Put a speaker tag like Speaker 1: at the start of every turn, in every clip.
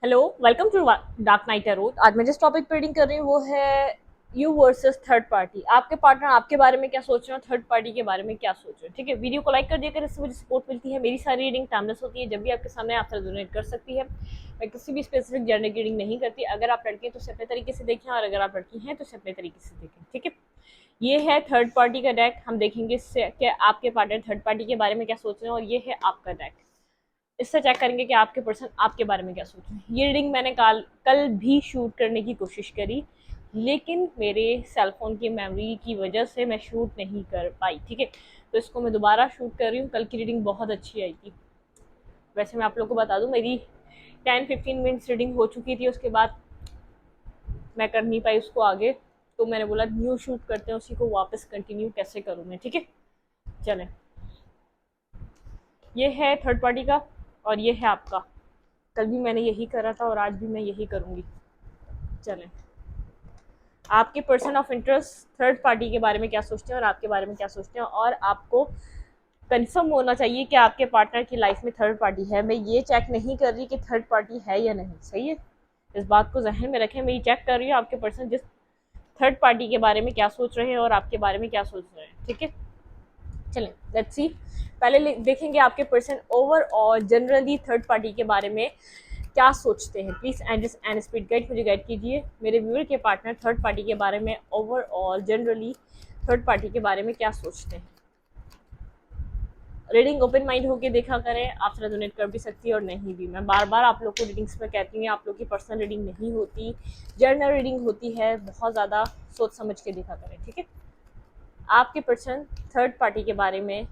Speaker 1: Hello, welcome to Dark Night Tarot. आज मैं जिस टॉपिक पे रीडिंग कर रही हूँ वो है यू वर्सेस थर्ड पार्टी। आपके पार्टनर आपके बारे में क्या सोच रहे हैं, थर्ड पार्टी के बारे में क्या सोच रहे हैं। ठीक है, वीडियो को लाइक कर दिया कर, इससे मुझे सपोर्ट मिलती है। मेरी सारी रीडिंग टाइमलेस होती है, जब भी आपके सामने आप रेजोनेट कर सकती है। मैं किसी भी स्पेसिफिक जेंडर की रीडिंग नहीं करती। अगर आप लड़के हैं तो उसे अपने तरीके से देखें, और अगर आप लड़की हैं तो उसे अपने तरीके से देखें। ठीक है, ये है थर्ड पार्टी का डेक। हम देखेंगे इससे कि आपके पार्टनर थर्ड पार्टी के बारे में क्या सोच रहे हैं, और ये है आपका डेक। इससे चेक करेंगे कि आपके पर्सन आपके बारे में क्या सोच रहे हैं। ये रीडिंग मैंने कल भी शूट करने की कोशिश करी, लेकिन मेरे सेलफोन की मेमोरी की वजह से मैं शूट नहीं कर पाई। ठीक है, तो इसको मैं दोबारा शूट कर रही हूँ। कल की रीडिंग बहुत अच्छी आई थी। वैसे मैं आप लोग को बता दूँ, मेरी 10-15 मिनट्स रीडिंग हो चुकी थी, उसके बाद मैं कर नहीं पाई उसको आगे। तो मैंने बोला न्यू शूट करते हैं, उसी को वापस कंटिन्यू कैसे करूँ मैं। ठीक है, चलें। ये है थर्ड पार्टी का और ये है आपका। कल भी मैंने यही करा था और आज भी मैं यही करूँगी। चलें, आपके person of interest third party के बारे में क्या सोचते हैं और आपके बारे में क्या सोचते हैं, और आपको कंफर्म होना चाहिए कि आपके पार्टनर की लाइफ में थर्ड पार्टी है। मैं ये चेक नहीं कर रही कि थर्ड पार्टी है या नहीं। सही है, इस बात को जहन में रखें। मैं ये चेक कर रही हूँ आपके पर्सन जिस थर्ड पार्टी के बारे में क्या सोच रहे हैं और आपके बारे में क्या सोच रहे हैं। ठीक है, चलें, लेट्स सी। पहले देखेंगे आपके person overall generally third party के बारे में क्या सोचते हैं। प्लीज एंड स्पीड गाइड मुझे गाइड कीजिए। मेरे व्यूअर के पार्टनर थर्ड पार्टी के बारे में ओवरऑल जनरली थर्ड पार्टी के बारे में क्या सोचते हैं। रीडिंग ओपन माइंड होके देखा करें, आप रेजोनेट कर भी सकती है और नहीं भी। मैं बार बार आप लोग को रीडिंग्स में कहती हूँ, आप लोग की पर्सनल रीडिंग नहीं होती, जर्नल रीडिंग होती है। बहुत ज़्यादा सोच समझ के देखा करें। ठीक है, आपके पर्सन थर्ड पार्टी के बारे में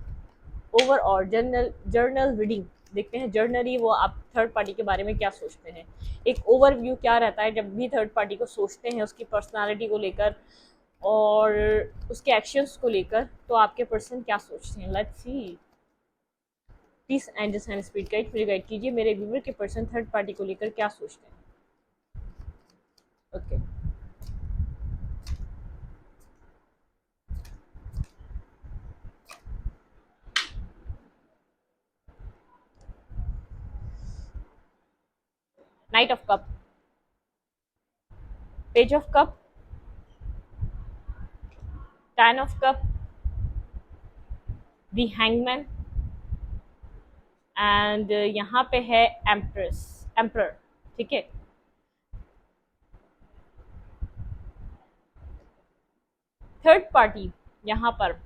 Speaker 1: ओवरऑल जर्नल रीडिंग देखते हैं। जर्नली वो आप थर्ड पार्टी के बारे में क्या सोचते हैं, एक ओवरव्यू क्या रहता है जब भी थर्ड पार्टी को सोचते हैं, उसकी पर्सनालिटी को लेकर और उसके एक्शंस को लेकर। तो आपके पर्सन क्या सोचते हैं, let's see. Please and speed guide मुझे गाइड कीजिए। मेरे व्यूअर के पर्सन थर्ड पार्टी को लेकर क्या सोचते हैं। Okay, night of cup, page of cup, 10 of cup, the hangman, and यहाँ पे है एम्प्रर। ठीक है, थर्ड पार्टी यहाँ पर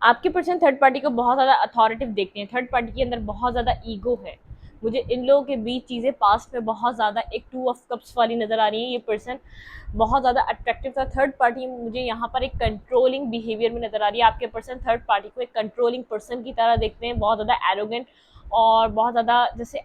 Speaker 1: आपके पर्सन थर्ड पार्टी को बहुत ज़्यादा अथॉरिटिव देखते हैं। थर्ड पार्टी के अंदर बहुत ज़्यादा ईगो है। मुझे इन लोगों के बीच चीज़ें पास्ट में बहुत ज़्यादा एक 2 ऑफ कप्स वाली नज़र आ रही है। ये पर्सन बहुत ज़्यादा अट्रैक्टिव था। थर्ड पार्टी मुझे यहाँ पर एक कंट्रोलिंग बिहेवियर में नज़र आ रही है। आपके पर्सन थर्ड पार्टी को एक कंट्रोलिंग पर्सन की तरह देखते हैं, बहुत ज़्यादा एरोगेंट और बहुत ज़्यादा जैसे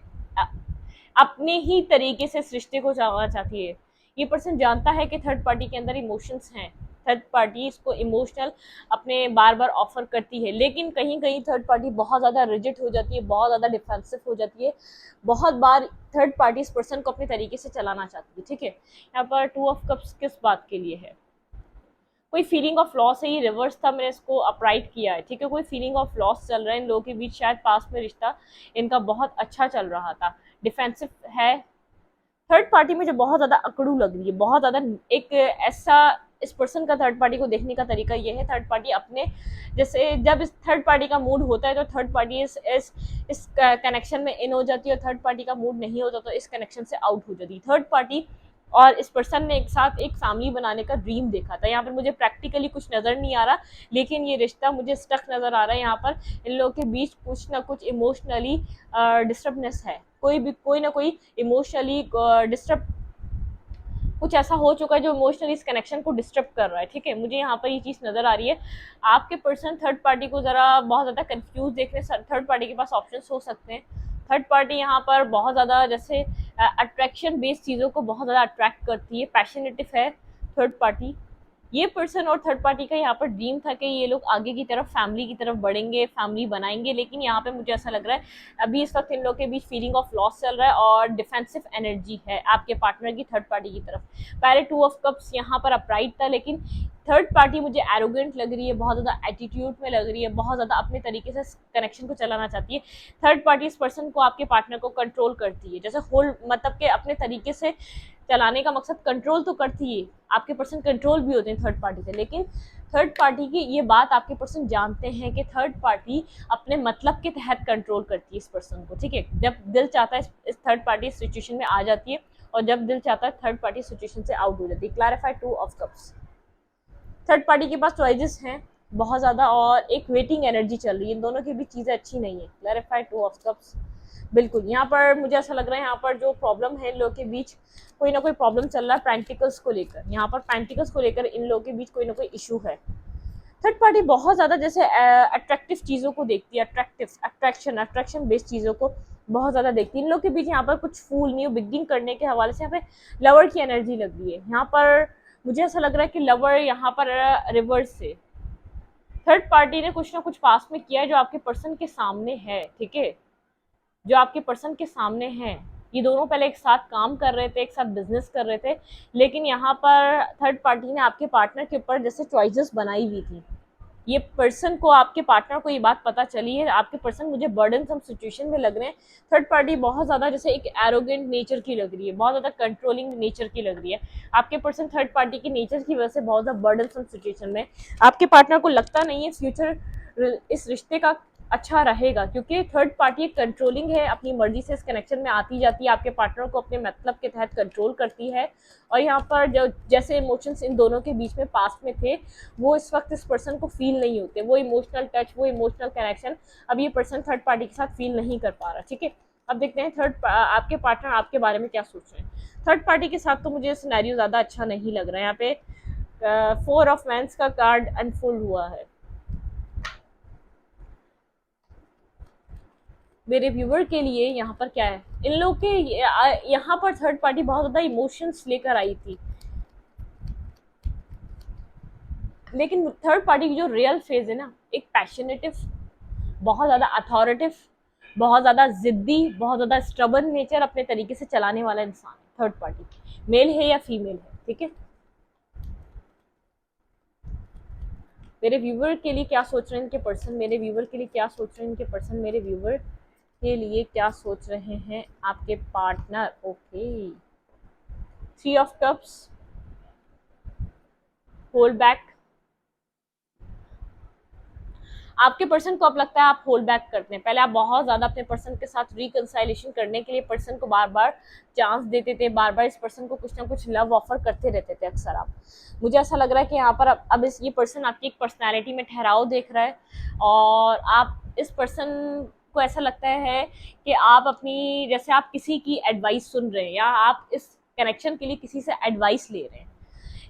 Speaker 1: अपने ही तरीके से इस रिश्ते को चलाना चाहती है। ये पर्सन जानता है कि थर्ड पार्टी के अंदर इमोशंस हैं, थर्ड पार्टी इसको इमोशनल अपने बार बार ऑफर करती है, लेकिन कहीं कहीं थर्ड पार्टी बहुत ज़्यादा रिजिड हो जाती है, बहुत ज़्यादा डिफेंसिव हो जाती है। बहुत बार थर्ड पार्टी इस पर्सन को अपने तरीके से चलाना चाहती है। ठीक है, यहाँ पर 2 ऑफ कप्स किस बात के लिए है, कोई फीलिंग ऑफ लॉस है। ये रिवर्स था, मैंने इसको अपराइट किया है। ठीक है, कोई फीलिंग ऑफ लॉस चल रहा है इन लोगों के बीच। शायद पास में रिश्ता इनका बहुत अच्छा चल रहा था, डिफेंसिव है। थर्ड पार्टी मुझे बहुत ज़्यादा अकड़ू लग रही है, बहुत ज़्यादा एक ऐसा इस पर्सन का थर्ड पार्टी को देखने का तरीका ये है। थर्ड पार्टी अपने जैसे जब इस थर्ड पार्टी का मूड होता है तो थर्ड पार्टी इस कनेक्शन में इन हो जाती है, और थर्ड पार्टी का मूड नहीं होता तो इस कनेक्शन से आउट हो जाती है। थर्ड पार्टी और इस पर्सन ने एक साथ एक फैमिली बनाने का ड्रीम देखा था। यहाँ पर मुझे प्रैक्टिकली कुछ नज़र नहीं आ रहा, लेकिन ये रिश्ता मुझे स्टक नज़र आ रहा है। यहाँ पर इन लोगों के बीच कुछ ना कुछ इमोशनली डिस्टर्बनेस है। कोई ना कोई इमोशनली डिस्टर्ब कुछ ऐसा हो चुका है जो इमोशनली इस कनेक्शन को डिस्टर्ब कर रहा है। ठीक है, मुझे यहाँ पर ये चीज़ नज़र आ रही है। आपके पर्सन थर्ड पार्टी को ज़रा बहुत ज़्यादा कंफ्यूज देख रहे हैं। थर्ड पार्टी के पास ऑप्शंस हो सकते हैं। थर्ड पार्टी यहाँ पर बहुत ज़्यादा जैसे अट्रैक्शन बेस्ड चीज़ों को बहुत ज़्यादा अट्रैक्ट करती है, पैशनेटिव है थर्ड पार्टी। ये पर्सन और थर्ड पार्टी का यहाँ पर ड्रीम था कि ये लोग आगे की तरफ फैमिली की तरफ बढ़ेंगे, फैमिली बनाएंगे, लेकिन यहाँ पे मुझे ऐसा लग रहा है अभी इस वक्त इन लोग के बीच फीलिंग ऑफ लॉस चल रहा है और डिफेंसिव एनर्जी है आपके पार्टनर की थर्ड पार्टी की तरफ। पहले 2 ऑफ कप्स यहाँ पर अपराइट था, लेकिन थर्ड पार्टी मुझे एरोगेंट लग रही है, बहुत ज़्यादा एटीट्यूड में लग रही है, बहुत ज़्यादा अपने तरीके से कनेक्शन को चलाना चाहती है। थर्ड पार्टी इस पर्सन को, आपके पार्टनर को कंट्रोल करती है, जैसे होल्ड मतलब कि अपने तरीके से चलाने का मकसद कंट्रोल तो करती है, आपके पर्सन कंट्रोल भी होते हैं थर्ड पार्टी से। लेकिन थर्ड पार्टी की ये बात आपके पर्सन जानते हैं कि थर्ड पार्टी अपने मतलब के तहत कंट्रोल करती है इस पर्सन को, ठीक है। जब दिल चाहता है इस थर्ड पार्टी सिचुएशन में आ जाती है, और जब दिल चाहता है थर्ड पार्टी सिचुएशन से आउट हो जाती है। Clarify 2 of cups. Third party के पास चॉइसेस हैं बहुत ज़्यादा, और एक वेटिंग एनर्जी चल रही है, इन दोनों की भी चीज़ें अच्छी नहीं है। Clarify 2 of cups. बिल्कुल यहाँ पर मुझे ऐसा लग रहा है, यहाँ पर जो प्रॉब्लम है इन लोगों के बीच, कोई ना कोई प्रॉब्लम चल रहा है पेंटिकल्स को लेकर। यहाँ पर पेंटिकल्स को लेकर इन लोगों के बीच कोई ना कोई इशू है। थर्ड पार्टी बहुत ज़्यादा जैसे अट्रैक्टिव चीज़ों को देखती है, अट्रैक्शन बेस्ड चीज़ों को बहुत ज़्यादा देखती है। इन लोग के बीच यहाँ पर कुछ फूल न्यू बिगिनिंग करने के हवाले से यहाँ पे लवर की एनर्जी लग रही है। यहाँ पर मुझे ऐसा लग रहा है कि लवर यहाँ पर रिवर्स से थर्ड पार्टी ने कुछ ना कुछ पास में किया है जो आपके पर्सन के सामने है, ठीक है, जो आपके पर्सन के सामने है। ये दोनों पहले एक साथ काम कर रहे थे, एक साथ बिजनेस कर रहे थे, लेकिन यहाँ पर थर्ड पार्टी ने आपके पार्टनर के ऊपर जैसे चॉइसेस बनाई हुई थी। ये पर्सन को, आपके पार्टनर को ये बात पता चली है, आपके पर्सन मुझे बर्डनसम सिचुएशन में लग रहे हैं। थर्ड पार्टी बहुत ज़्यादा जैसे एक एरोगेंट नेचर की लग रही है, बहुत ज़्यादा कंट्रोलिंग नेचर की लग रही है। आपके पर्सन थर्ड पार्टी की नेचर की वजह से बहुत ज़्यादा बर्डनसम सिचुएशन में, आपके पार्टनर को लगता नहीं है फ्यूचर इस रिश्ते का अच्छा रहेगा, क्योंकि थर्ड पार्टी कंट्रोलिंग है, अपनी मर्जी से इस कनेक्शन में आती जाती है, आपके पार्टनर को अपने मतलब के तहत कंट्रोल करती है। और यहाँ पर जो जैसे इमोशंस इन दोनों के बीच में पास्ट में थे, वो इस वक्त इस पर्सन को फील नहीं होते, वो इमोशनल टच, वो इमोशनल कनेक्शन अब ये पर्सन थर्ड पार्टी के साथ फील नहीं कर पा रहा, ठीक है। अब देखते हैं आपके पार्टनर आपके बारे में क्या सोच रहे हैं। थर्ड पार्टी के साथ तो मुझे सिनेरियो ज़्यादा अच्छा नहीं लग रहा है। यहाँ पे 4 ऑफ वैंड्स का कार्ड अनफोल्ड हुआ है। मेरे व्यूवर के लिए यहाँ पर क्या है, इन लोग के यहाँ पर थर्ड पार्टी बहुत ज़्यादा इमोशंस लेकर आई थी, लेकिन थर्ड पार्टी की जो रियल फेज है ना, एक पैशनेटिव, बहुत ज़्यादा अथॉरिटिव, बहुत ज़्यादा जिद्दी, बहुत ज़्यादा स्ट्रबन नेचर अपने तरीके से चलाने वाला इंसान है थर्ड पार्टी, मेल है या फीमेल है, ठीक है। मेरे व्यूवर के लिए क्या सोच रहे हैं इनके पर्सन, मेरे व्यूवर के लिए क्या सोच रहे हैं इनके पर्सन, मेरे व्यूवर के लिए क्या सोच रहे हैं आपके partner. Okay, 3 of cups, hold back. आपके पर्सन को अब लगता है आप होल्ड बैक करते हैं, पहले आप बहुत ज़्यादा अपने पर्सन के साथ रिकंसाइलेशन करने के लिए पर्सन को बार बार चांस देते थे, बार बार इस पर्सन को कुछ ना कुछ लव ऑफर करते रहते थे अक्सर आप। मुझे ऐसा लग रहा है कि यहाँ पर अब ये पर्सन आपकी एक पर्सनैलिटी में ठहराव देख रहा है, और आप इस पर्सन को ऐसा लगता है कि आप अपनी, जैसे आप किसी की एडवाइस सुन रहे हैं या आप इस कनेक्शन के लिए किसी से एडवाइस ले रहे हैं,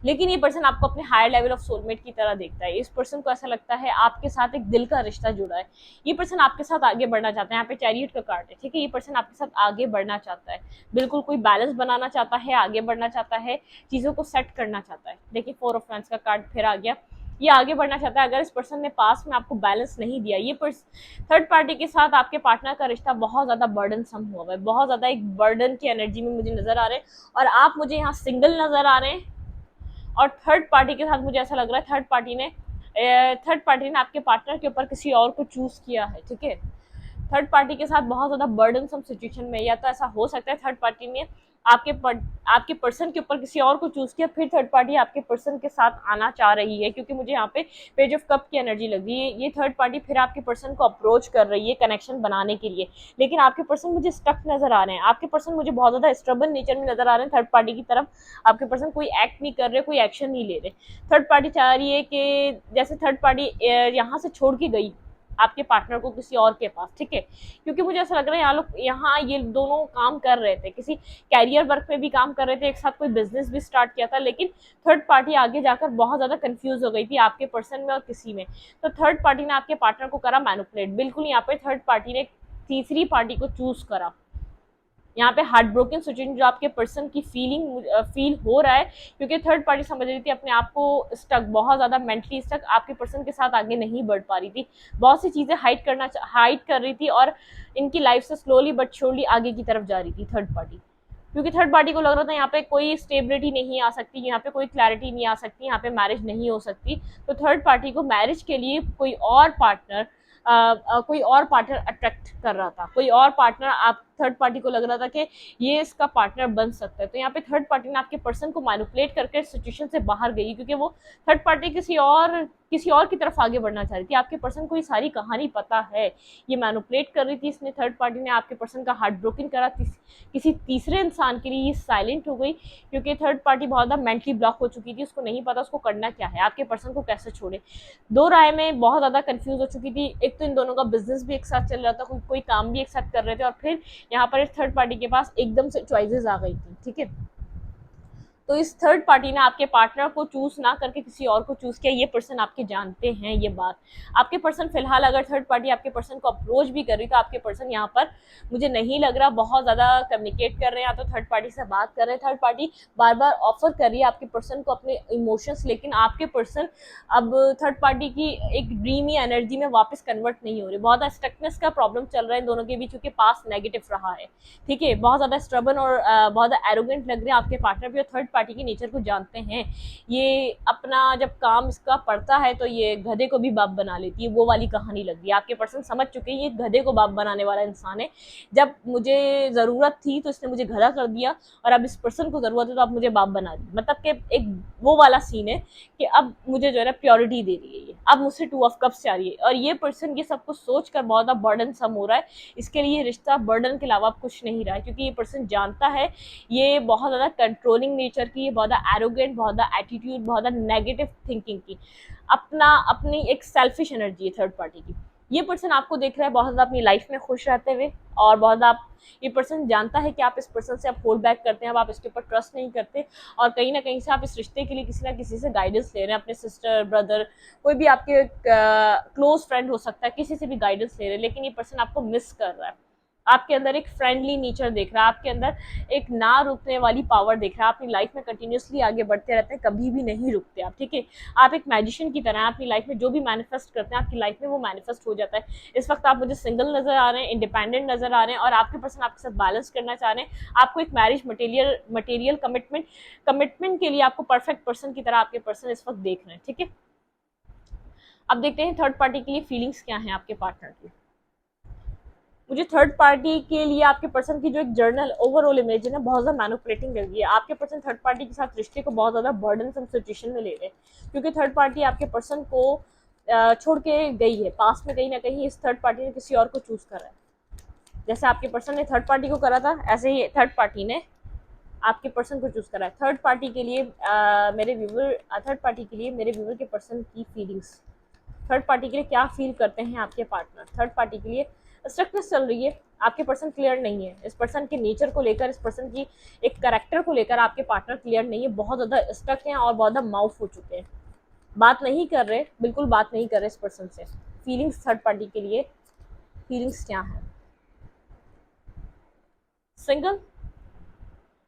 Speaker 1: लेकिन ये पर्सन आपको अपने हायर लेवल ऑफ सोलमेट की तरह देखता है। इस पर्सन को ऐसा लगता है आपके साथ एक दिल का रिश्ता जुड़ा है, ये पर्सन आपके साथ आगे बढ़ना चाहता है। यहाँ पे चैरियट का कार्ड है, ठीक है, ये पर्सन आपके साथ आगे बढ़ना चाहता है, बिल्कुल कोई बैलेंस बनाना चाहता है, आगे बढ़ना चाहता है, चीज़ों को सेट करना चाहता है। देखिए 4 ऑफ वैंड्स का कार्ड फिर आ गया, ये आगे बढ़ना चाहता है। अगर इस पर्सन ने पास में आपको बैलेंस नहीं दिया, ये थर्ड पार्टी के साथ आपके पार्टनर का रिश्ता बहुत ज़्यादा बर्डन सम हुआ है, बहुत ज़्यादा एक बर्डन की एनर्जी में मुझे नज़र आ रहे हैं, और आप मुझे यहाँ सिंगल नज़र आ रहे हैं। और थर्ड पार्टी के साथ मुझे ऐसा लग रहा है थर्ड पार्टी ने आपके पार्टनर के ऊपर किसी और को चूज किया है, ठीक है। थर्ड पार्टी के साथ बहुत ज़्यादा बर्डनसम सिचुएशन में, या तो ऐसा हो सकता है थर्ड पार्टी ने आपके पर्सन के ऊपर किसी और को चूज किया, फिर थर्ड पार्टी आपके पर्सन के साथ आना चाह रही है, क्योंकि मुझे यहाँ पे पेज ऑफ कप की एनर्जी लग रही है। ये थर्ड पार्टी फिर आपके पर्सन को अप्रोच कर रही है कनेक्शन बनाने के लिए, लेकिन आपके पर्सन मुझे स्टक नजर आ रहे हैं, आपके पर्सन मुझे बहुत ज़्यादा स्ट्रबन नेचर में नजर आ रहे हैं। थर्ड पार्टी की तरफ आपके पर्सन कोई एक्ट नहीं कर रहे, कोई एक्शन नहीं ले रहे। थर्ड पार्टी चाह रही है कि जैसे थर्ड पार्टी यहाँ से छोड़ के गई आपके पार्टनर को किसी और के पास, ठीक है, क्योंकि मुझे ऐसा लग रहा है यहाँ ये दोनों काम कर रहे थे, किसी कैरियर वर्क में भी काम कर रहे थे, एक साथ कोई बिजनेस भी स्टार्ट किया था, लेकिन थर्ड पार्टी आगे जाकर बहुत ज़्यादा कंफ्यूज हो गई थी आपके पर्सन में और किसी में। तो थर्ड पार्टी ने आपके पार्टनर को करा मैनिपुलेट, बिल्कुल यहाँ पे थर्ड पार्टी ने तीसरी पार्टी को चूज करा। यहाँ पे हार्ट ब्रोकन सिचुएशन जो आपके पर्सन की फील हो रहा है, क्योंकि थर्ड पार्टी समझ रही थी अपने आप को स्टक, बहुत ज़्यादा मेंटली स्टक, आपके पर्सन के साथ आगे नहीं बढ़ पा रही थी, बहुत सी चीज़ें हाइड कर रही थी, और इनकी लाइफ से स्लोली बट श्योरली आगे की तरफ जा रही थी थर्ड पार्टी। क्योंकि थर्ड पार्टी को लग रहा था यहाँ पे कोई स्टेबिलिटी नहीं आ सकती, यहाँ पे कोई क्लैरिटी नहीं आ सकती, यहाँ पे मैरिज नहीं हो सकती। तो थर्ड पार्टी को मैरिज के लिए कोई और पार्टनर अट्रैक्ट कर रहा था, कोई और पार्टनर, आप थर्ड पार्टी को लग रहा था कि ये इसका पार्टनर बन सकता है। तो यहाँ पे थर्ड पार्टी ने आपके पर्सन को मैनिपुलेट करके सिचुएशन से बाहर गई, क्योंकि वो थर्ड पार्टी किसी और की तरफ आगे बढ़ना चाह रही थी। आपके पर्सन को ये सारी कहानी पता है, ये मैनिपुलेट कर रही थी इसने। थर्ड पार्टी ने आपके पर्सन का हार्ट ब्रोकन करा, किसी तीसरे इंसान के लिए ये साइलेंट हो गई, क्योंकि थर्ड पार्टी बहुत ज़्यादा मेंटली ब्लॉक हो चुकी थी, उसको नहीं पता उसको करना क्या है, आपके पर्सन को कैसे छोड़े। दो राय में बहुत ज़्यादा कंफ्यूज हो चुकी थी। एक तो इन दोनों का बिजनेस भी एक साथ चल रहा था, कोई काम भी एक साथ कर रहे थे, और फिर यहाँ पर इस थर्ड पार्टी के पास एकदम से चॉइसेस आ गई थी, ठीक है। तो इस थर्ड पार्टी ने आपके पार्टनर को चूज ना करके किसी और को चूज किया। ये पर्सन आपके जानते हैं ये बात। आपके पर्सन फिलहाल अगर थर्ड पार्टी आपके पर्सन को अप्रोच भी कर रही, तो आपके पर्सन यहाँ पर मुझे नहीं लग रहा बहुत ज्यादा कम्युनिकेट कर रहे हैं, या तो थर्ड पार्टी से बात कर रहे हैं। थर्ड पार्टी बार बार ऑफर कर रही है आपके पर्सन को अपने इमोशंस, लेकिन आपके पर्सन अब थर्ड पार्टी की एक ड्रीमी एनर्जी में वापस कन्वर्ट नहीं हो रही। बहुत ज्यादा स्टकनेस का प्रॉब्लम चल रहा है इन दोनों के बीच, क्योंकि पास नेगेटिव रहा है, ठीक है। बहुत ज्यादा स्ट्रबन और बहुत ज्यादा एरोगेंट लग रहे हैं आपके पार्टनर भी, और थर्ड पार्टी की नेचर को जानते हैं। ये अपना जब काम इसका पड़ता है तो ये गधे को भी बाप बना लेती है, वो वाली कहानी लग रही है। आपके पर्सन समझ चुके हैं ये गधे को बाप बनाने वाला इंसान है। जब मुझे जरूरत थी तो इसने मुझे गधा कर दिया, और अब इस पर्सन को जरूरत है तो अब मुझे बाप बना दी। मतलब कि एक वो वाला सीन है कि अब मुझे जो है प्योरिटी दे रही है ये, अब मुझसे टू ऑफ कप्स आ रही है। और ये पर्सन ये सब कुछ सोच कर बहुत ज्यादा बर्डन सम हो रहा है। इसके लिए रिश्ता बर्डन के अलावा कुछ नहीं रहा है, क्योंकि ये पर्सन जानता है ये बहुत ज़्यादा कंट्रोलिंग नेचर की, ये बहुत ज़्यादा एरोगेंट, बहुत ज़्यादा एटीट्यूड, बहुत ज़्यादा नेगेटिव थिंकिंग की, अपनी एक सेल्फिश एनर्जी है थर्ड पार्टी की। ये पर्सन आपको देख रहा है बहुत ज़्यादा अपनी लाइफ में खुश रहते हुए, और बहुत ज़्यादा ये पर्सन जानता है कि आप इस पर्सन से आप होल्ड बैक करते हैं, अब आप इसके ऊपर ट्रस्ट नहीं करते, और कहीं ना कहीं से आप इस रिश्ते के लिए किसी ना किसी से गाइडेंस ले रहे हैं, अपने सिस्टर, ब्रदर, कोई भी आपके क्लोज फ्रेंड हो सकता है, किसी से भी गाइडेंस ले रहे हैं। लेकिन ये पर्सन आपको मिस कर रहा है, आपके अंदर एक फ्रेंडली नेचर देख रहा है, आपके अंदर एक ना रुकने वाली पावर देख रहा है। अपनी लाइफ में कंटिन्यूसली आगे बढ़ते रहते हैं, कभी भी नहीं रुकते आप, ठीक है। आप एक मैजिशियन की तरह अपनी लाइफ में जो भी मैनिफेस्ट करते हैं, आपकी लाइफ में वो मैनिफेस्ट हो जाता है। इस वक्त आप मुझे सिंगल नजर आ रहे हैं, इंडिपेंडेंट नजर आ रहे हैं, और आपके पर्सन आपके साथ बैलेंस करना चाह रहे हैं। आपको एक मैरिज मटेरियल कमिटमेंट के लिए आपको परफेक्ट पर्सन की तरह आपके पर्सन इस वक्त देख रहे हैं, ठीक है। अब देखते हैं थर्ड पार्टी के लिए फीलिंग्स क्या है आपके पार्टनर की। मुझे थर्ड पार्टी के लिए आपके पर्सन की जो एक जर्नल ओवरऑल इमेज है ना, बहुत ज़्यादा मैनिपुलेटिंग लग रही है। आपके पर्सन थर्ड पार्टी के साथ रिश्ते को बहुत ज़्यादा बर्डनसम सिचुएशन में ले रहे हैं, क्योंकि थर्ड पार्टी आपके पर्सन को छोड़ के गई है पास में। कहीं ना कहीं इस थर्ड पार्टी ने किसी और को चूज करा है। जैसे आपके पर्सन ने थर्ड पार्टी को करा था, ऐसे ही थर्ड पार्टी ने आपके पर्सन को चूज करा है। थर्ड पार्टी के लिए मेरे व्यूवर के पर्सन की फीलिंग्स, थर्ड पार्टी के लिए क्या फील करते हैं आपके पार्टनर। थर्ड पार्टी के लिए स्ट्रक्चर्स चल रही है, आपके पर्सन क्लियर नहीं है इस पर्सन के नेचर को लेकर, इस पर्सन की एक कैरेक्टर को लेकर आपके पार्टनर क्लियर नहीं है, बहुत ज़्यादा स्टक हैं और बहुत ज़्यादा माउफ हो चुके हैं, बात नहीं कर रहे, बिल्कुल बात नहीं कर रहे इस पर्सन से। फीलिंग्स थर्ड पार्टी के लिए फीलिंग्स क्या है। सिंगल,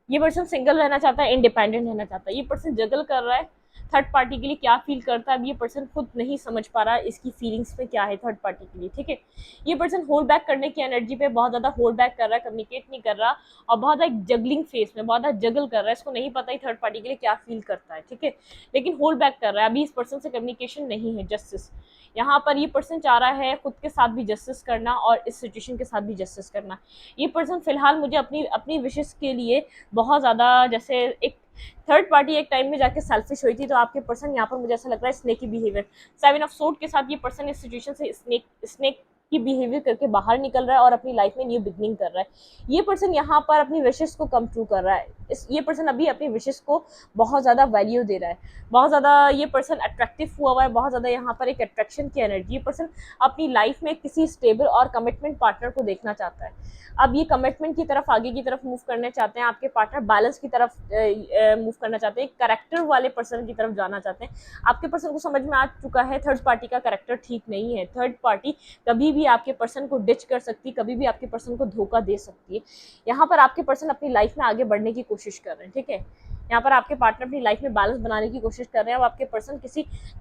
Speaker 1: ये पर्सन सिंगल रहना चाहता है, इंडिपेंडेंट रहना चाहता है। ये पर्सन जगल कर रहा है थर्ड पार्टी के लिए क्या फील करता है, अब ये पर्सन खुद नहीं समझ पा रहा है इसकी फीलिंग्स में क्या है थर्ड पार्टी के लिए, ठीक है। ये पर्सन होल्ड बैक करने की एनर्जी पे बहुत ज़्यादा होल्ड बैक कर रहा है, कम्युनिकेट नहीं कर रहा, और बहुत ज़्यादा जगलिंग फेस में बहुत ज़्यादा जगल कर रहा है। इसको नहीं पता ही थर्ड पार्टी के लिए क्या फील करता है, ठीक है, लेकिन होल्ड बैक कर रहा है। अभी इस पर्सन से कम्युनिकेशन नहीं है, जस्टिस यहाँ पर ये पर्सन चाह रहा है खुद के साथ भी जस्टिस करना और इस सिचुएशन के साथ भी जस्टिस करना। ये पर्सन फिलहाल मुझे अपनी अपनी विशेष के लिए बहुत ज़्यादा, जैसे एक थर्ड पार्टी एक टाइम में जाके सेल्फिश हुई थी, तो आपके पर्सन यहाँ पर मुझे ऐसा लग रहा है स्नेकी बिहेवियर, 7 ऑफ सोर्ड के साथ ये पर्सन इस सिचुएशन से स्नेक की बिहेवियर करके बाहर निकल रहा है और अपनी लाइफ में न्यू बिगनिंग कर रहा है। ये पर्सन यहाँ पर अपनी विशेष को कम ट्रू कर रहा है। ये पर्सन अभी अपनी विशेष को बहुत ज़्यादा वैल्यू दे रहा है, बहुत ज़्यादा ये पर्सन अट्रैक्टिव हुआ है, बहुत ज़्यादा यहाँ पर एक अट्रैक्शन की एनर्जी। ये पर्सन अपनी लाइफ में किसी स्टेबल और कमिटमेंट पार्टनर को देखना चाहता है। अब ये कमिटमेंट की तरफ, आगे की तरफ मूव करना चाहते हैं। आपके पार्टनर बैलेंस की तरफ मूव करना चाहते हैं, कैरेक्टर वाले पर्सन की तरफ जाना चाहते हैं। आपके पर्सन को समझ में आ चुका है थर्ड पार्टी का कैरेक्टर ठीक नहीं है। थर्ड पार्टी कभी भी आपके पर्सन को डिच कर सकती है, कभी भी आपके पर्सन को धोखा दे सकती है। यहाँ पर आपके पर्सन अपनी लाइफ में आगे बढ़ने की कोशिश कर रहे हैं, ठीक है। यहाँ पर आपके पार्टनर अपनी लाइफ में बैलेंस बनाने की कोशिश कर रहे हैं। अब आपके पर्सन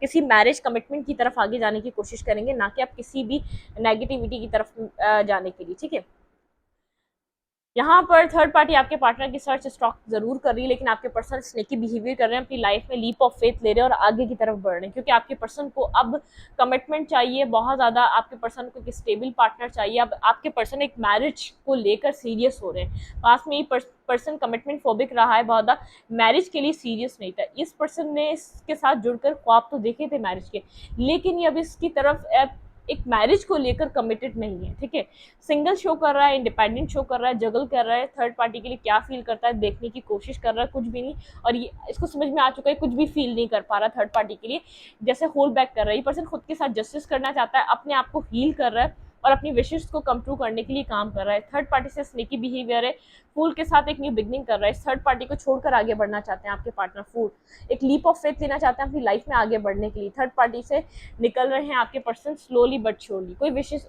Speaker 1: किसी मैरिज कमिटमेंट की तरफ आगे जाने की कोशिश करेंगे, ना कि आप किसी भी नेगेटिविटी की तरफ जाने के लिए, ठीक है। यहाँ पर थर्ड पार्टी आपके पार्टनर की सर्च स्टॉक जरूर कर रही है, लेकिन आपके पर्सन स्नेकी बिहेवियर कर रहे हैं, अपनी लाइफ में लीप ऑफ फेथ ले रहे हैं और आगे की तरफ बढ़ रहे हैं, क्योंकि आपके पर्सन को अब कमिटमेंट चाहिए बहुत ज़्यादा। आपके पर्सन को एक स्टेबल पार्टनर चाहिए। अब आपके पर्सन एक मैरिज को लेकर सीरियस हो रहे हैं। पास में ये पर्सन कमिटमेंट फोबिक रहा है बहुत ज़्यादा, मैरिज के लिए सीरियस नहीं था। इस पर्सन ने इसके साथ जुड़कर ख्वाब तो देखे थे मैरिज के, लेकिन ये अब इसकी तरफ एक मैरिज को लेकर कमिटेड नहीं है, ठीक है। सिंगल शो कर रहा है, इंडिपेंडेंट शो कर रहा है, जगल कर रहा है, थर्ड पार्टी के लिए क्या फील करता है देखने की कोशिश कर रहा है, कुछ भी नहीं। और ये इसको समझ में आ चुका है कुछ भी फील नहीं कर पा रहा थर्ड पार्टी के लिए, जैसे होल्ड बैक कर रहा है। ये पर्सन खुद के साथ जस्टिस करना चाहता है, अपने आप को हील कर रहा है और अपनी विशेष को कम ट्रू करने के लिए काम कर रहा है। थर्ड पार्टी से स्नेकी बिहेवियर है, फूल के साथ एक न्यू बिगनिंग कर रहा है। थर्ड पार्टी को छोड़कर आगे बढ़ना चाहते हैं आपके पार्टनर फूल, एक लीप ऑफ फेथ लेना चाहते हैं अपनी लाइफ में आगे बढ़ने के लिए। थर्ड पार्टी से निकल रहे हैं आपके पर्सन स्लोली बट श्योरली।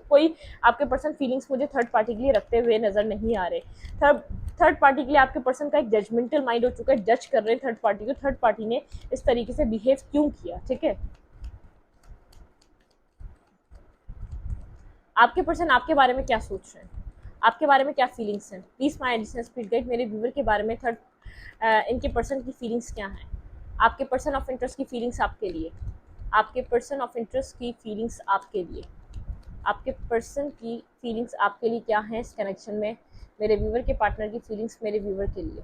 Speaker 1: कोई आपके पर्सन फीलिंग्स मुझे थर्ड पार्टी के लिए रखते हुए नजर नहीं आ रहे। थर्ड थर्ड पार्टी के लिए आपके पर्सन का एक जजमेंटल माइंड हो चुका है, जज कर रहे हैं थर्ड पार्टी को, थर्ड पार्टी ने इस तरीके से बिहेव क्यों किया, ठीक है। आपके पर्सन आपके बारे में क्या सोच रहे हैं, आपके बारे में क्या फीलिंग्स हैं, please my additional speed guide मेरे व्यूवर के बारे में थर्ड इनके पर्सन की फीलिंग्स क्या हैं। आपके पर्सन ऑफ इंटरेस्ट की फीलिंग्स आपके लिए, आपके पर्सन ऑफ इंटरेस्ट की फीलिंग्स आपके लिए, आपके पर्सन की फीलिंग्स आपके लिए क्या है इस कनेक्शन में, मेरे व्यूवर के पार्टनर की फीलिंग्स मेरे व्यूवर के लिए।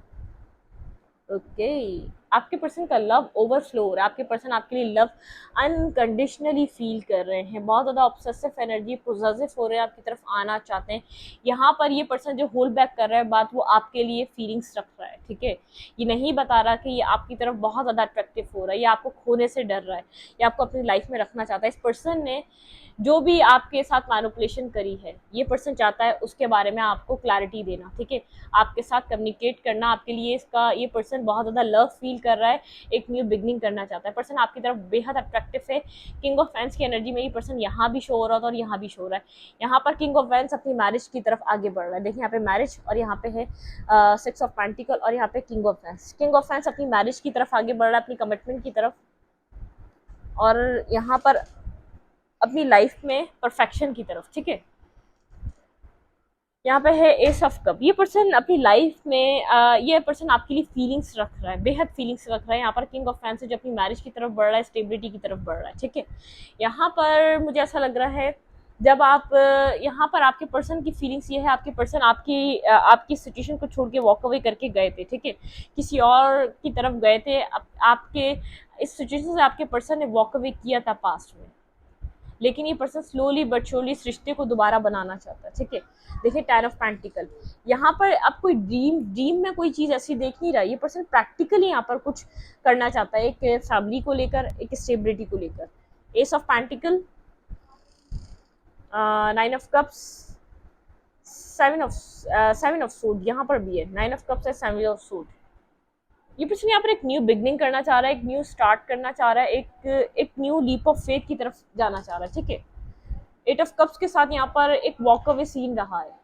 Speaker 1: ओके, आपके पर्सन का लव ओवरफ्लो हो रहा है। आपके पर्सन आपके लिए लव अनकंडीशनली फील कर रहे हैं, बहुत ज़्यादा ऑब्सेसिव एनर्जी, पोजेसिव हो रहे हैं, आपकी तरफ आना चाहते हैं। यहाँ पर ये पर्सन जो होल्ड बैक कर रहा है बात, वो आपके लिए फीलिंग्स रख रहा है, ठीक है। ये नहीं बता रहा कि ये आपकी तरफ बहुत ज़्यादा अट्रैक्टिव हो रहा है, ये आपको खोने से डर रहा है, ये आपको अपनी लाइफ में रखना चाहता है। इस पर्सन ने जो भी आपके साथ मैनिपुलेशन करी है, ये पर्सन चाहता है उसके बारे में आपको क्लैरिटी देना, ठीक है। आपके साथ कम्युनिकेट करना आपके लिए, इसका ये पर्सन बहुत ज़्यादा लव फील कर रहा है, एक न्यू बिगनिंग करना चाहता है। पर्सन आपकी तरफ बेहद अट्रैक्टिव है। किंग ऑफ फैंस की एनर्जी में ये पर्सन यहाँ भी शो हो रहा था और यहाँ भी शो हो रहा है। यहाँ पर किंग ऑफ फैंस अपनी मैरिज की तरफ आगे बढ़ रहा है। देखिए यहाँ पे मैरिज और यहाँ पे है सिक्स ऑफ पेंटिकल और यहाँ पे king of fans. King of fans अपनी मैरिज की तरफ आगे बढ़ रहा है, अपनी कमिटमेंट की तरफ, और यहाँ पर अपनी लाइफ में परफेक्शन की तरफ, ठीक है। यहाँ पे है एस ऑफ कप। ये पर्सन अपनी लाइफ में ये पर्सन आपके लिए फीलिंग्स रख रहा है, बेहद फीलिंग्स रख रहा है। यहाँ पर किंग ऑफ फैंस जो अपनी मैरिज की तरफ बढ़ रहा है, स्टेबिलिटी की तरफ बढ़ रहा है, ठीक है। यहाँ पर मुझे ऐसा लग रहा है जब आप यहाँ पर आपके पर्सन की फीलिंग्स ये है, आपके पर्सन आपकी सिचुएशन को छोड़ के वॉक अवे करके गए थे, ठीक है, किसी और की तरफ गए थे। आपके इस सिचुएशन से आपके पर्सन ने वॉक अवे किया था पास्ट में, लेकिन ये पर्सन स्लोली बट श्योरली इस रिश्ते को दोबारा बनाना चाहता है, ठीक है। देखिए टेन ऑफ पेंटिकल, यहाँ पर अब कोई ड्रीम में कोई चीज़ ऐसी देख नहीं रहा है। ये पर्सन प्रैक्टिकली यहाँ पर कुछ करना चाहता है, एक फैमिली को लेकर, एक स्टेबिलिटी को लेकर। S of pentacle, nine of cups, seven of suit, यहाँ पर भी है नाइन ऑफ कप्स है, सेवन ऑफ सूट। ये पर्सन यहाँ पर एक न्यू बिगनिंग करना चाह रहा है, एक न्यू स्टार्ट करना चाह रहा है, एक न्यू लीप ऑफ फेथ की तरफ जाना चाह रहा है, ठीक है। एट ऑफ कप्स के साथ यहाँ पर एक वॉक अवे सीन रहा है।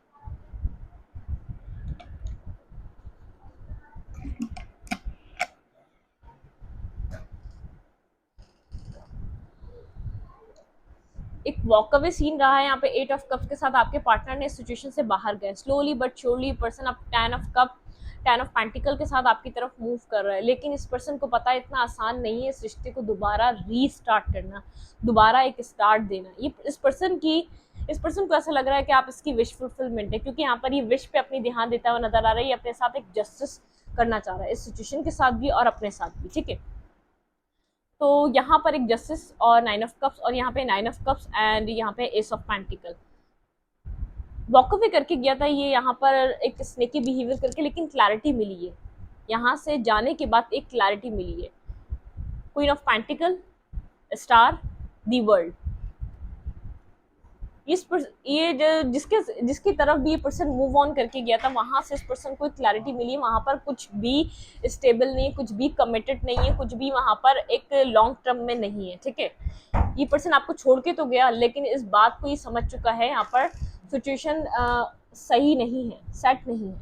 Speaker 1: एक वॉक अवे सीन रहा है यहाँ पे एट ऑफ कप्स के साथ। आपके पार्टनर ने इस सिचुएशन से बाहर गए स्लोली बट श्योरली। पर्सन अब टेन ऑफ पेंटिकल के साथ आपकी तरफ मूव कर रहा है, लेकिन इस पर्सन को पता है इतना आसान नहीं है इस रिश्ते को दोबारा रीस्टार्ट करना, दोबारा एक स्टार्ट देना। ये इस पर्सन को ऐसा लग रहा है कि आप इसकी विश फुलफिलमेंट है, क्योंकि यहाँ पर ये विश पे अपनी ध्यान देता हुआ नजर आ रहा है। ये अपने साथ एक जस्टिस करना चाह रहा है इस सिचुएशन के साथ भी और अपने साथ भी, ठीक है। तो यहाँ पर एक जस्टिस और नाइन ऑफ कप्स, और यहाँ पे नाइन ऑफ कप्स एंड यहाँ पे S of pentacle. Walk away करके गया था ये यहाँ पर एक स्नेकी बिहेवियर करके, लेकिन क्लैरिटी मिली है यहाँ से जाने के बाद, एक क्लैरिटी मिली है। Queen of pentacle, star, the world. जिसके जिसकी तरफ भी ये पर्सन मूव ऑन करके गया था, वहां से इस पर्सन को एक क्लैरिटी मिली। वहां पर कुछ भी स्टेबल नहीं है, कुछ भी कमिटेड नहीं है, कुछ भी वहां पर एक लॉन्ग टर्म में नहीं है, ठीक है। ये पर्सन आपको छोड़ के तो गया, लेकिन इस बात को ये समझ चुका है यहाँ पर सिचुएशन सही नहीं है, सेट नहीं है,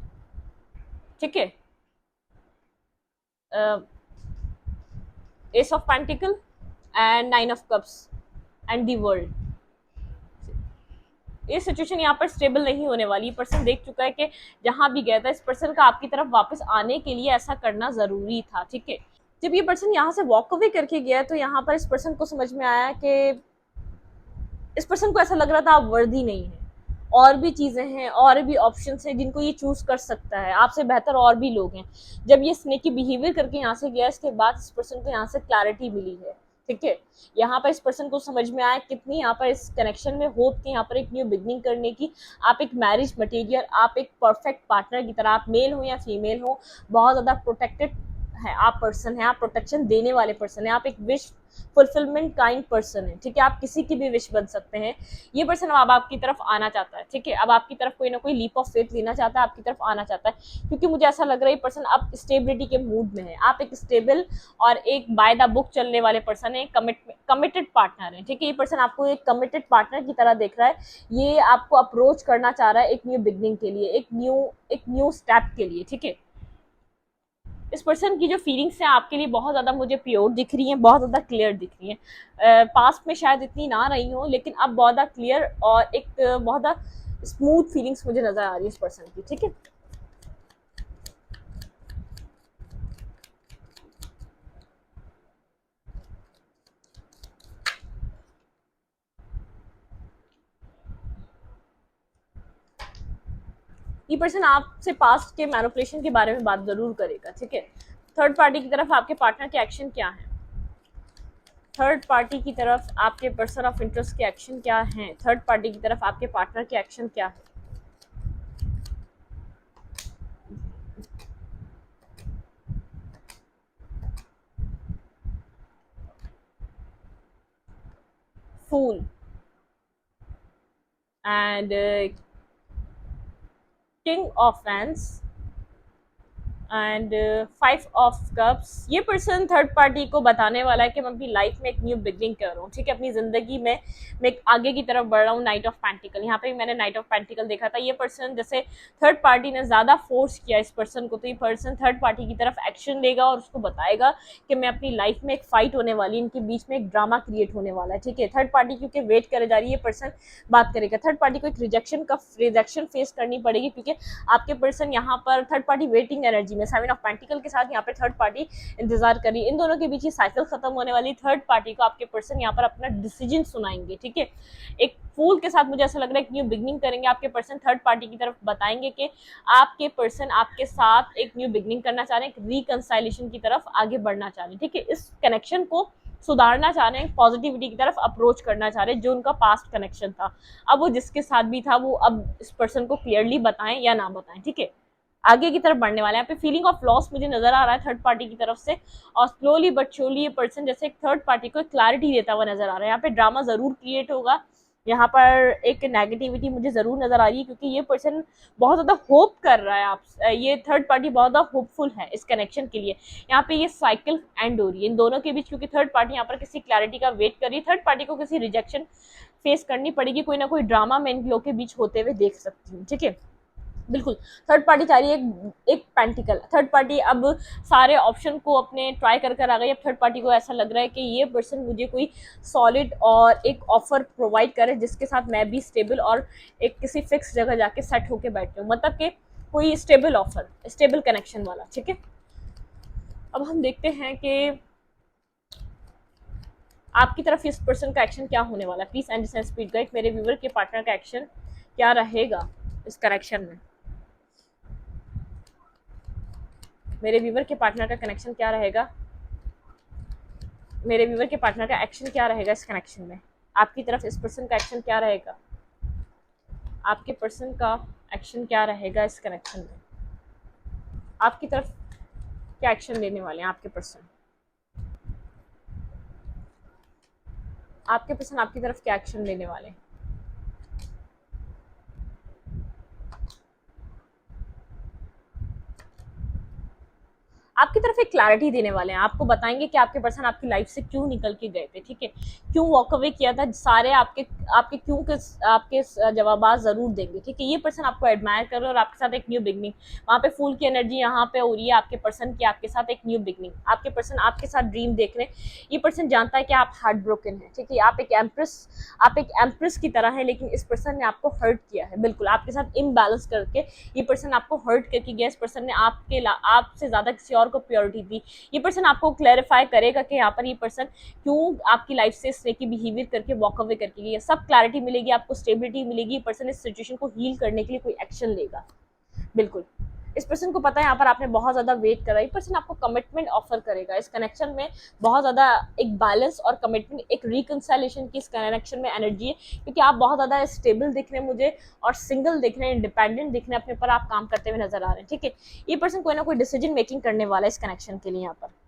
Speaker 1: ठीक है। S of pentacle and nine of cups and the world. ये सिचुएशन यहाँ पर स्टेबल नहीं होने वाली। ये पर्सन देख चुका है कि जहां भी गया था, इस पर्सन का आपकी तरफ वापस आने के लिए ऐसा करना जरूरी था, ठीक है। जब ये पर्सन यहाँ से वॉक अवे करके गया तो यहाँ पर इस पर्सन को समझ में आया कि इस पर्सन को ऐसा लग रहा था आप वर्दी नहीं है, और भी चीजें हैं, और भी ऑप्शन हैं जिनको ये चूज कर सकता है, आपसे बेहतर और भी लोग हैं। जब ये स्नेकी बिहेवियर करके यहाँ से गया, इसके बाद इस पर्सन को यहाँ से क्लैरिटी मिली है, ठीक है। यहाँ पर इस पर्सन को समझ में आया कितनी यहाँ पर इस कनेक्शन में होप थी, यहाँ पर एक न्यू बिगनिंग करने की। आप एक मैरिज मटेरियल, आप एक परफेक्ट पार्टनर की तरह, आप मेल हो या फीमेल हो, बहुत ज्यादा प्रोटेक्टेड है आप पर्सन है, आप प्रोटेक्शन देने वाले पर्सन है, आप एक विश फुलफिलमेंट काइंड पर्सन है, ठीक है। आप किसी की भी विश बन सकते हैं। ये पर्सन अब आपकी तरफ आना चाहता है, ठीक है। अब आपकी तरफ कोई ना कोई लीप ऑफ फेथ लेना चाहता है, आपकी तरफ आना चाहता है, क्योंकि मुझे ऐसा लग रहा है ये पर्सन अब स्टेबिलिटी के मूड में है। आप एक स्टेबल और एक बाय द बुक चलने वाले पर्सन है, कमिटेड पार्टनर है, ठीक है। ये पर्सन आपको एक कमिटेड पार्टनर की तरह देख रहा है। ये आपको अप्रोच करना चाह रहा है एक न्यू बिगनिंग के लिए, एक न्यू स्टेप के लिए, ठीक है। इस पर्सन की जो फीलिंग्स हैं आपके लिए बहुत ज़्यादा मुझे प्योर दिख रही हैं, बहुत ज़्यादा क्लियर दिख रही हैं। पास्ट में शायद इतनी ना रही हो, लेकिन अब बहुत ज़्यादा क्लियर और एक बहुत ज़्यादा स्मूथ फीलिंग्स मुझे नज़र आ रही है इस पर्सन की, ठीक है। ये पर्सन आपसे पास्ट के मैनिपुलेशन के बारे में बात जरूर करेगा, ठीक है। थर्ड पार्टी की तरफ आपके पार्टनर के एक्शन क्या है, थर्ड पार्टी की तरफ आपके पर्सन ऑफ इंटरेस्ट के एक्शन क्या हैं, थर्ड पार्टी की तरफ आपके पार्टनर के एक्शन क्या है। Fool and king of wands and 5 of cups. ये पर्सन थर्ड पार्टी को बताने वाला है कि मैं अपनी लाइफ में एक न्यू बिगनिंग कर रहा हूँ, ठीक है। अपनी जिंदगी में मैं एक आगे की तरफ बढ़ रहा हूँ। नाइट ऑफ पेंटिकल, यहाँ पे मैंने नाइट ऑफ पेंटिकल देखा था। ये पर्सन जैसे थर्ड पार्टी ने ज्यादा फोर्स किया इस पर्सन को, तो ये पर्सन थर्ड पार्टी की तरफ एक्शन लेगा और उसको बताएगा कि मैं अपनी लाइफ में एक फाइट होने वाली, इनके बीच में एक ड्रामा क्रिएट होने वाला है, ठीक है। थर्ड पार्टी क्योंकि वेट करे जा रही है, ये पर्सन बात करेगा। थर्ड पार्टी को एक रिजेक्शन फेस करनी पड़ेगी, क्योंकि आपके पर्सन यहाँ पर थर्ड पार्टी वेटिंग एनर्जी में, 7 ऑफ पेंटिकल के साथ यहाँ पे थर्ड पार्टी इंतजार करी। इन दोनों के बीच ये साइकिल खत्म होने वाली। थर्ड पार्टी को आपके पर्सन यहाँ पर अपना डिसीजन सुनाएंगे, ठीक है। एक फूल के साथ मुझे ऐसा लग रहा है कि न्यू बिगनिंग करेंगे आपके पर्सन, थर्ड पार्टी की तरफ बताएंगे कि आपके पर्सन आपके साथ एक न्यू बिगनिंग करना चाह रहे हैं, एक रिकंसाइलेशन की तरफ आगे बढ़ना चाह रहे हैं, ठीक है। इस कनेक्शन को सुधारना चाह रहे हैं, पॉजिटिविटी की तरफ अप्रोच करना चाह रहे हैं। जो उनका पास्ट कनेक्शन था, अब वो जिसके साथ भी था, वो अब इस पर्सन को क्लियरली बताएं या ना बताएं, ठीक है। आगे की तरफ बढ़ने वाले हैं। यहाँ पे फीलिंग ऑफ लॉस मुझे नजर आ रहा है थर्ड पार्टी की तरफ से, और स्लोली बट श्योरली ये पर्सन जैसे एक थर्ड पार्टी को क्लैरिटी देता हुआ नजर आ रहा है। यहाँ पे ड्रामा जरूर क्रिएट होगा, यहाँ पर एक नेगेटिविटी मुझे जरूर नजर आ रही है, क्योंकि ये पर्सन बहुत ज्यादा होप कर रहा है आप, ये थर्ड पार्टी बहुत ज्यादा होपफुल है इस कनेक्शन के लिए। यहाँ पे ये साइकिल एंड हो रही है इन दोनों के बीच, क्योंकि थर्ड पार्टी यहाँ पर किसी क्लैरिटी का वेट कर रही है। थर्ड पार्टी को किसी रिजेक्शन फेस करनी पड़ेगी, कोई ना कोई ड्रामा मैं इन लोगों के बीच होते हुए देख सकती हूँ, ठीक है। बिल्कुल थर्ड पार्टी चाह रही है एक पेंटिकल। थर्ड पार्टी अब सारे ऑप्शन को अपने ट्राई कर आ गई। अब थर्ड पार्टी को ऐसा लग रहा है कि ये पर्सन मुझे कोई सॉलिड और एक ऑफर प्रोवाइड करे, जिसके साथ मैं भी स्टेबल और एक किसी फिक्स जगह जाके सेट होके बैठती हूँ, मतलब कि कोई स्टेबल ऑफर, स्टेबल कनेक्शन वाला, ठीक है। अब हम देखते हैं कि आपकी तरफ इस पर्सन का एक्शन क्या होने वाला है। प्लीज एंड स्पीड गाइड, मेरे व्यूवर के पार्टनर का एक्शन क्या रहेगा इस कनेक्शन में, मेरे व्यूवर के पार्टनर का कनेक्शन क्या रहेगा, मेरे व्यूवर के पार्टनर का एक्शन क्या रहेगा इस कनेक्शन में। आपकी तरफ इस पर्सन का एक्शन क्या रहेगा, आपके पर्सन का एक्शन क्या रहेगा इस कनेक्शन में। आपकी तरफ क्या एक्शन लेने वाले हैं आपके पर्सन, आपके पर्सन आपकी तरफ क्या एक्शन लेने वाले हैं। आपकी तरफ एक क्लैरिटी देने वाले हैं, आपको बताएंगे कि आपके पर्सन आपकी लाइफ से क्यों निकल के गए थे, ठीक है, क्यों वॉक अवे किया था, सारे आपके आपके क्यों के आपके जवाब जरूर देंगे, ठीक है। ये पर्सन आपको एडमायर कर रहे हैं और आपके साथ एक न्यू बिगनिंग, वहाँ पे फूल की एनर्जी यहाँ पे हो रही है आपके पर्सन की, आपके साथ एक न्यू बिगनिंग, आपके पर्सन आपके साथ ड्रीम देख रहे हैं। ये पर्सन जानता है कि आप हार्ट ब्रोकन है, ठीक है, आप एक एम्प्रेस की तरह है, लेकिन इस पर्सन ने आपको हर्ट किया है, बिल्कुल आपके साथ इम्बैलेंस करके ये पर्सन आपको हर्ट करके गया। इस पर्सन ने आपसे ज्यादा किसी और को प्योरिटी दी। ये पर्सन आपको क्लैरिफाई करेगा कि यहाँ पर ये पर्सन क्यों आपकी लाइफ से इस तरह की बिहेवियर करके वॉक अवे करके गया, सब क्लैरिटी मिलेगी आपको, स्टेबिलिटी मिलेगी। ये पर्सन इस सिचुएशन को हील करने के लिए कोई एक्शन लेगा, बिल्कुल। इस पर्सन को पता है यहाँ पर आपने बहुत ज्यादा वेट करा, ये पर्सन आपको कमिटमेंट ऑफर करेगा। इस कनेक्शन में बहुत ज्यादा एक बैलेंस और कमिटमेंट, एक रिकंसिलेशन की इस कनेक्शन में एनर्जी है, क्योंकि आप बहुत ज्यादा स्टेबल दिख रहे हैं मुझे, और सिंगल दिख रहे हैं, इंडिपेंडेंट दिख रहे हैं, अपने पर आप काम करते हुए नजर आ रहे हैं, ठीक है। ये पर्सन कोई ना कोई डिसीजन मेकिंग करने वाला है इस कनेक्शन के लिए। यहाँ पर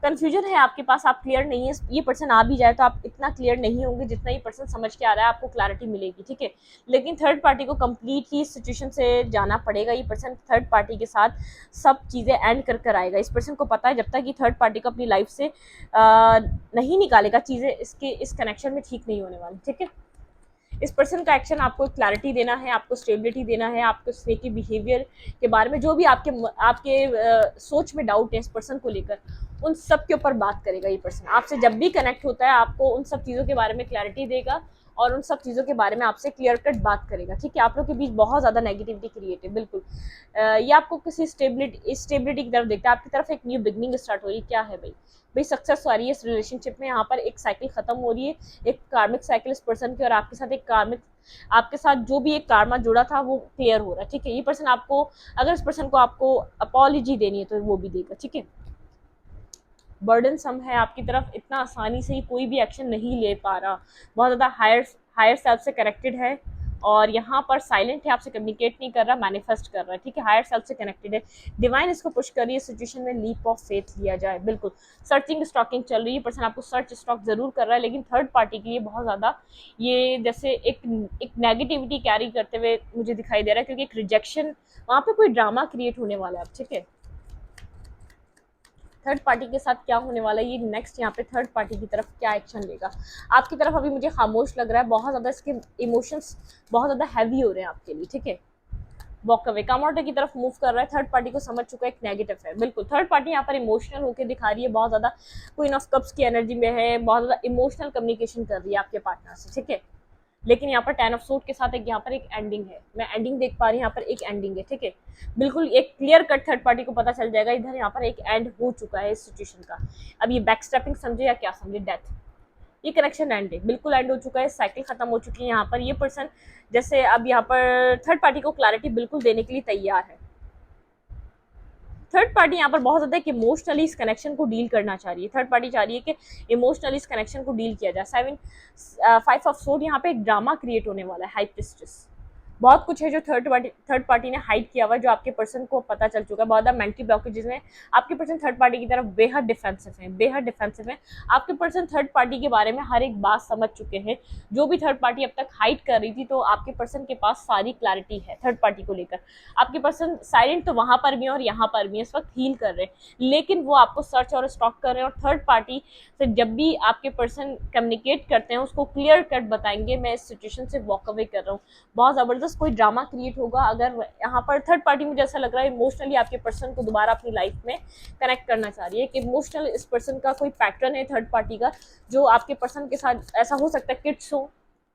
Speaker 1: कंफ्यूजन है आपके पास, आप क्लियर नहीं है। ये पर्सन आ भी जाए तो आप इतना क्लियर नहीं होंगे जितना ये पर्सन समझ के आ रहा है, आपको क्लैरिटी मिलेगी, ठीक है। लेकिन थर्ड पार्टी को कंप्लीटली इस सिचुएशन से जाना पड़ेगा। ये पर्सन थर्ड पार्टी के साथ सब चीज़ें एंड कर कर आएगा। इस पर्सन को पता है जब तक ये थर्ड पार्टी को अपनी लाइफ से नहीं निकालेगा, चीज़ें इस कनेक्शन में ठीक नहीं होने वाली, ठीक है। इस पर्सन का एक्शन आपको क्लैरिटी देना है, आपको स्टेबिलिटी देना है, आपको स्नेकी बिहेवियर के बारे में जो भी आपके सोच में डाउट है इस पर्सन को लेकर, उन सब के ऊपर बात करेगा। ये पर्सन आपसे जब भी कनेक्ट होता है आपको उन सब चीज़ों के बारे में क्लैरिटी देगा और उन सब चीज़ों के बारे में आपसे क्लियर कट बात करेगा, ठीक है। आप लोग के बीच बहुत ज़्यादा नेगेटिविटी क्रिएट है, बिल्कुल। ये आपको किसी स्टेबिलिटी की तरफ देखता है, आपकी तरफ एक न्यू बिगनिंग स्टार्ट हो रही है। क्या है भाई सक्सेस आ रही है इस रिलेशनशिप में। यहाँ पर एक साइकिल खत्म हो रही है, एक कार्मिक साइकिल इस पर्सन की और आपके साथ आपके साथ जो भी एक कार्मा जुड़ा था वो क्लियर हो रहा है, ठीक है। ये पर्सन आपको, अगर इस पर्सन को आपको अपॉलॉजी देनी है तो वो भी देगा, ठीक है। बर्डन सम है आपकी तरफ, इतना आसानी से ही कोई भी एक्शन नहीं ले पा रहा, बहुत ज़्यादा हायर सेल्फ से कनेक्टेड है, और यहाँ पर साइलेंट है, आपसे कम्युनिकेट नहीं कर रहा, मैनिफेस्ट कर रहा है, ठीक है। हायर सेल्फ से कनेक्टेड है, डिवाइन इसको पुश कर रही है सिचुएशन में लीप ऑफ फेथ लिया जाए, बिल्कुल। सर्चिंग स्टॉकिंग चल रही है, पर्सन आपको सर्च स्टॉक जरूर कर रहा है, लेकिन थर्ड पार्टी के लिए बहुत ज़्यादा ये जैसे एक नेगेटिविटी कैरी करते हुए मुझे दिखाई दे रहा है, क्योंकि एक रिजेक्शन, वहाँ पे कोई ड्रामा क्रिएट होने वाला है, ठीक है। थर्ड पार्टी के साथ क्या होने वाला है, ये नेक्स्ट यहाँ पे थर्ड पार्टी की तरफ क्या एक्शन लेगा। आपकी तरफ अभी मुझे खामोश लग रहा है, बहुत ज़्यादा इसके इमोशंस बहुत ज़्यादा हैवी हो रहे हैं आपके लिए, ठीक है। वॉक अवे कम आउट की तरफ मूव कर रहा है, थर्ड पार्टी को समझ चुका है एक नेगेटिव है, बिल्कुल। थर्ड पार्टी यहाँ पर इमोशनल होकर दिखा रही है, बहुत ज़्यादा क्वीन ऑफ कप्स की एनर्जी में है, बहुत ज़्यादा इमोशनल कम्युनिकेशन कर रही है आपके पार्टनर से, ठीक है। लेकिन यहाँ पर 10 ऑफ सूट के साथ एक यहाँ पर एक एंडिंग है, मैं एंडिंग देख पा रही हूँ, यहाँ पर एक एंडिंग है, ठीक है। बिल्कुल एक क्लियर कट थर्ड पार्टी को पता चल जाएगा इधर यहाँ पर एक एंड हो चुका है इस सिचुएशन का। अब ये बैक स्टेपिंग समझे या क्या समझे, डेथ, ये कनेक्शन एंड है, बिल्कुल एंड हो चुका है, साइकिल खत्म हो चुकी है। यहाँ पर ये पर्सन जैसे अब यहाँ पर थर्ड पार्टी को क्लैरिटी बिल्कुल देने के लिए तैयार है। थर्ड पार्टी यहाँ पर बहुत ज़्यादा कि इमोशनली इस कनेक्शन को डील करना चाह रही है। थर्ड पार्टी चाह रही है कि इमोशनली इस कनेक्शन को डील किया जाए। 5 ऑफ सोर्ड यहाँ पे एक ड्रामा क्रिएट होने वाला है, हाई प्रिस्टेस, बहुत कुछ है जो थर्ड पार्टी ने हाइड किया हुआ, जो आपके पर्सन को पता चल चुका है। बहुत ज़्यादा मेंटल ब्लॉकेजेस में आपके पर्सन थर्ड पार्टी की तरफ बेहद डिफेंसिव है। आपके पर्सन थर्ड पार्टी के बारे में हर एक बात समझ चुके हैं, जो भी थर्ड पार्टी अब तक हाइड कर रही थी, तो आपके पर्सन के पास सारी क्लैरिटी है थर्ड पार्टी को लेकर। आपके पर्सन साइलेंट तो वहाँ पर भी है और यहाँ पर भी इस वक्त हील कर रहे हैं, लेकिन वो आपको सर्च और स्टॉक कर रहे हैं। और थर्ड पार्टी से जब भी आपके पर्सन कम्युनिकेट करते हैं उसको क्लियर कट बताएंगे, मैं इस सिचुएशन से वॉक अवे कर रहा हूँ। बहुत ज़बरदस्त कोई ड्रामा क्रिएट होगा। अगर यहाँ पर थर्ड पार्टी, मुझे ऐसा लग रहा है इमोशनली आपके पर्सन को दोबारा अपनी लाइफ में कनेक्ट करना चाह रही है, कि इमोशनल इस पर्सन का कोई पैटर्न है थर्ड पार्टी का, जो आपके पर्सन के साथ ऐसा हो सकता है, किड्स हो,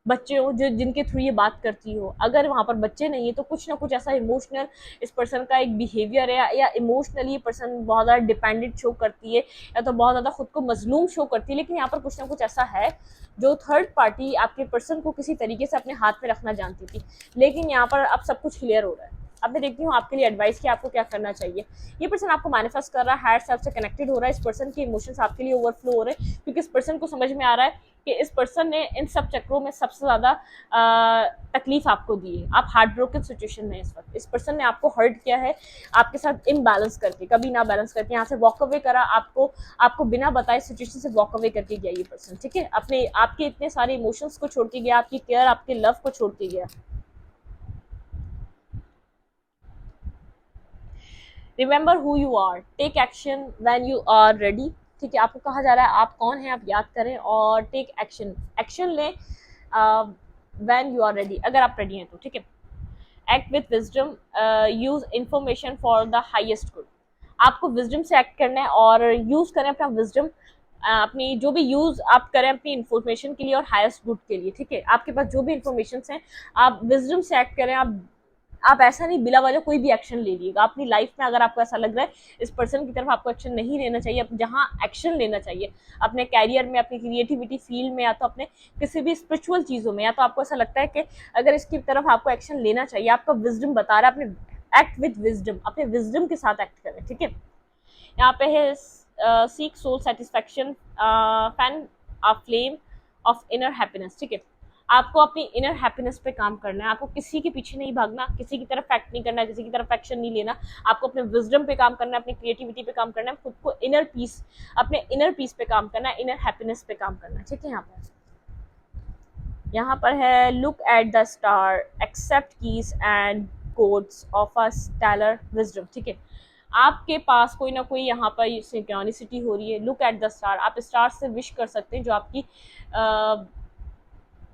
Speaker 1: बच्चे हो, जो जिनके थ्रू ये बात करती हो। अगर वहाँ पर बच्चे नहीं है तो कुछ ना कुछ ऐसा इमोशनल इस पर्सन का एक बिहेवियर है, या इमोशनली ये पर्सन बहुत ज़्यादा डिपेंडेंट शो करती है, या तो बहुत ज़्यादा खुद को मजलूम शो करती है। लेकिन यहाँ पर कुछ ना कुछ ऐसा है जो थर्ड पार्टी आपके पर्सन को किसी तरीके से अपने हाथ में रखना जानती थी, लेकिन यहाँ पर अब सब कुछ क्लियर हो रहा है। अब मैं देखती हूँ आपके लिए एडवाइस कि आपको क्या करना चाहिए। ये पर्सन आपको मैनिफेस्ट कर रहा है, हायर सेल्फ से कनेक्टेड हो रहा है, इस पर्सन के इमोशंस आपके लिए ओवरफ्लो हो रहे हैं, क्योंकि इस पर्सन को समझ में आ रहा है कि इस पर्सन ने इन सब चक्रों में सबसे ज़्यादा तकलीफ आपको दी है। आप हार्ट ब्रोकन सिचुएशन में इस वक्त, इस पर्सन ने आपको हर्ट किया है, आपके साथ इम्बैलेंस करके, कभी ना बैलेंस करके यहाँ से वॉक अवे करा, आपको बिना बताए सिचुएशन से वॉक अवे करके गया ये पर्सन, ठीक है। अपने आपके इतने सारे इमोशंस को छोड़ के गया, आपकी केयर, आपके लव को छोड़ के गया। Remember who you are, take action when you are ready. ठीक है, आपको कहा जा रहा है आप कौन हैं, आप याद करें और टेक एक्शन, एक्शन लें व्हेन यू आर रेडी, अगर आप रेडी हैं तो। ठीक है, act with wisdom, use information for the highest good, आपको विजडम से एक्ट करना है और यूज करें अपना विजडम, अपनी जो भी यूज आप करें अपनी इंफॉर्मेशन के लिए और हाईएस्ट गुड के लिए। ठीक है, आपके पास जो भी इंफॉर्मेशन हैं आप विजडम से एक्ट करें। आप ऐसा नहीं बिला वजह कोई भी एक्शन ले लीजिएगा अपनी लाइफ में। अगर आपको ऐसा लग रहा है इस पर्सन की तरफ आपको एक्शन नहीं लेना चाहिए, अब जहाँ एक्शन लेना चाहिए अपने कैरियर में, अपनी क्रिएटिविटी फील्ड में, या तो अपने किसी भी स्पिरिचुअल चीज़ों में, या तो आपको ऐसा लगता है कि अगर इसकी तरफ आपको एक्शन लेना चाहिए, आपका विजडम बता रहा है, अपने एक्ट विद विजडम, अपने विजडम के साथ एक्ट करें। ठीक है, यहाँ पे है seek soul satisfaction, fan a flame of inner happiness. ठीक है, आपको अपनी इनर हैप्पीनेस पे काम करना है, आपको किसी के पीछे नहीं भागना, किसी की तरफ एक्ट नहीं करना, किसी की तरफ एक्शन नहीं लेना, आपको अपने विजडम पे काम करना है, अपनी क्रिएटिविटी पे काम करना है, खुद को इनर पीस, अपने इनर पीस पे काम करना है, इनर हैप्पीनेस पे काम करना है। ठीक है, यहाँ पर है look at the star, accept keys and codes of a stellar wisdom. ठीक है, आपके पास कोई ना कोई यहाँ पर सिंक्रोनिसिटी हो रही है। लुक एट द स्टार, आप स्टार से विश कर सकते हैं, जो आपकी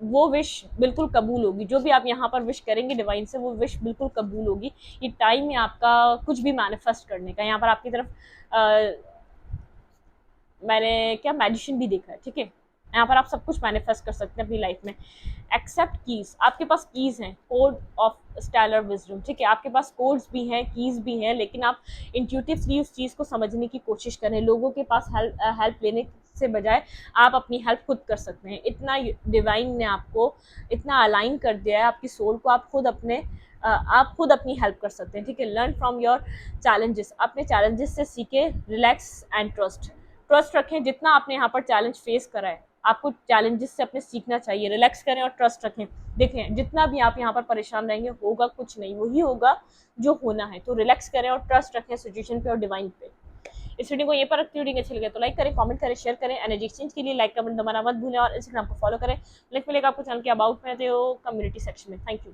Speaker 1: वो विश बिल्कुल कबूल होगी, जो भी आप यहाँ पर विश करेंगे डिवाइन से वो विश बिल्कुल कबूल होगी। ये टाइम है आपका कुछ भी मैनिफेस्ट करने का। यहाँ पर आपकी तरफ मैंने क्या मैजिशियन भी देखा है। ठीक है, यहाँ पर आप सब कुछ मैनिफेस्ट कर सकते हैं अपनी लाइफ में। एक्सेप्ट कीज, आपके पास कीज हैं, कोड ऑफ स्टेलर विजडम। ठीक है, आपके पास कोड्स भी हैं, कीज भी हैं, लेकिन आप इंट्यूटिवली उस चीज़ को समझने की कोशिश करें। लोगों के पास हेल्प लेने से बजाय आप अपनी हेल्प खुद कर सकते हैं। इतना डिवाइन ने आपको इतना अलाइन कर दिया है आपकी सोल को, आप खुद अपनी हेल्प कर सकते हैं। ठीक है, लर्न फ्रॉम योर चैलेंजेस, अपने चैलेंजेस से सीखे, रिलैक्स एंड ट्रस्ट रखें। जितना आपने यहाँ पर चैलेंज फेस करा है आपको चैलेंजेस से अपने सीखना चाहिए, रिलैक्स करें और ट्रस्ट रखें। देखें जितना भी आप यहाँ पर परेशान रहेंगे होगा कुछ नहीं, वही होगा जो होना है। तो रिलैक्स करें और ट्रस्ट रखें सिचुएशन पे और डिवाइन पे। इस वीडियो को ये पर रखती हूँ, अच्छी लगे तो लाइक करें, कमेंट करें, शेयर करें। एनर्जी एक्सचेंज के लिए लाइक कमेंट दबाना मत भूलें और इंस्टाग्राम को फॉलो करें। लिंक मिलेगा आपको चैनल के अबाउट में तो कम्युनिटी सेक्शन में। Thank you.